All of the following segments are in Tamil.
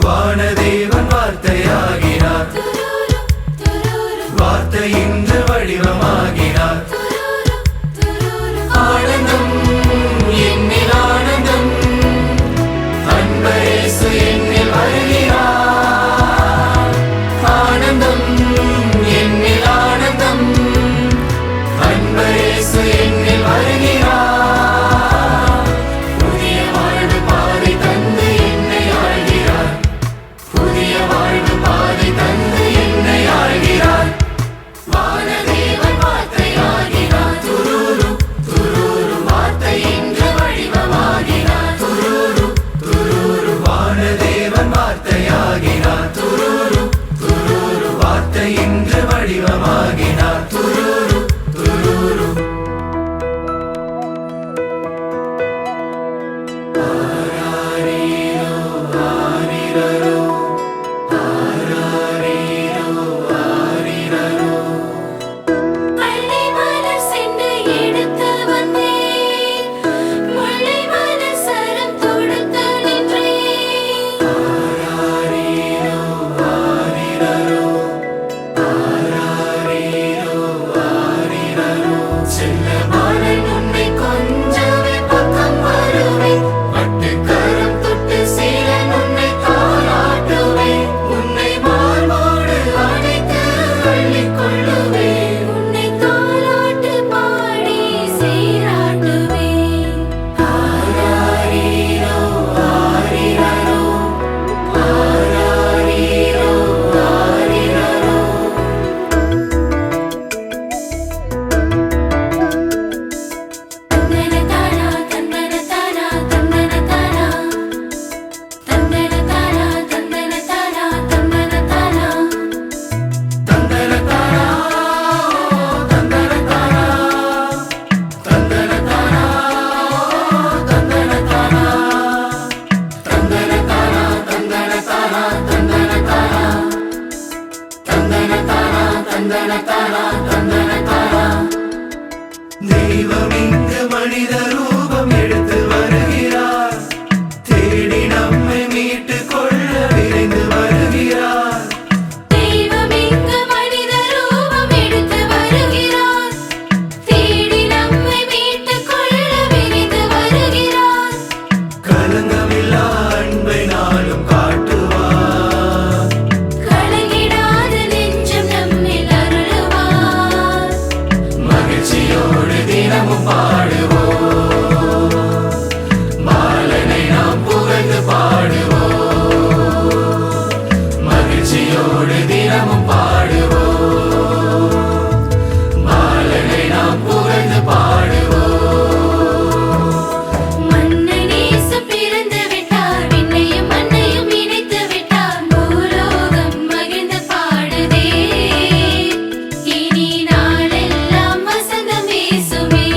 வானதேவன் வார்த்தையாகினார், வார்த்தை இன்று வடிவமாகினார். ஆனந்தம் என்னில் ஆனந்தம், அன்பரேசு என்னில் வருகிறார். ஆனந்தம் என்னில் ஆனந்தம், அன்பரேசு என்னில் வருகிறார். புதிய வாழ்வு பாதை தந்து என்னை ஆழ்கிறார், புதிய வாழ்வு பாதை தந்து என்னை ஆழ்கிறார். வானதேவன் வார்த்தையாகினார், துருரு துருரு வார்த்தை இன்று வடிவமாகினார். துருரு துருரு வானதேவன் வார்த்தையாகினார், துருரு துருரு வார்த்தை இன்று வடிவமாகினார். துருரு துருரு ஆராரீரோ ஆரிரரோ, ஆராரீரோ ஆரிரரோ. பள்ளி மலர் சென்று எடுத்து வந்தேன், முல்லை மலர் சரம் தொடுத்து நின்றேன். ஆராரீரோ ஆரிரரோ, ஆராரீரோ தந்தனத்தானா தெய்வம் இங்கு மனித ரூபம் எடுத்து வருகிறார், தேடி நம்மை மீட்டு கொள்ள விரைந்து வருகிறார். தெய்வம் இங்கு மனித ரூபம் எடுத்து வருகிறார், தேடி நம்மை மீட்டுக் கொள்ள விரைந்து வருகிறார். கலங்கமில்லா அன்பை நாளும் காட்டுவார், கலங்கிடாத நெஞ்சம் நம்மில் அருளுவார். மகிழ்ச்சியோடு தினமும் பாடுவோம், பாலனை நாம் புகழ்ந்து பாடுவோம். மகிழ்ச்சியோடு தினமும் பாடுவோம், பாலனை நாம் புகழ்ந்து பாடுவோம். மன்னன் இயேசு பிறந்து விட்டார், விண்ணையும் மண்ணையும் இணைத்து விட்டார். பூலோகம் மகிழ்ந்து பாடுதே, இனி நாளெல்லாம் வசந்தம் வீசுமே.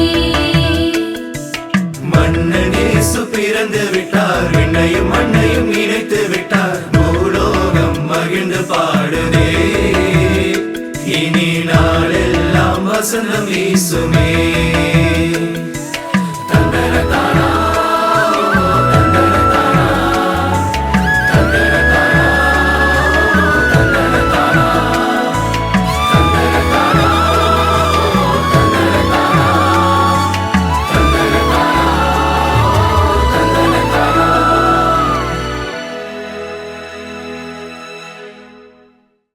மன்னன் இயேசு பிறந்து விட்டார், விண்ணையும் மண்ணையும் இணைத்து விட்டார். பூலோகம் மகிழ்ந்து பாடுதே, இனி நாளெல்லாம் வசந்தம் வீசுமே.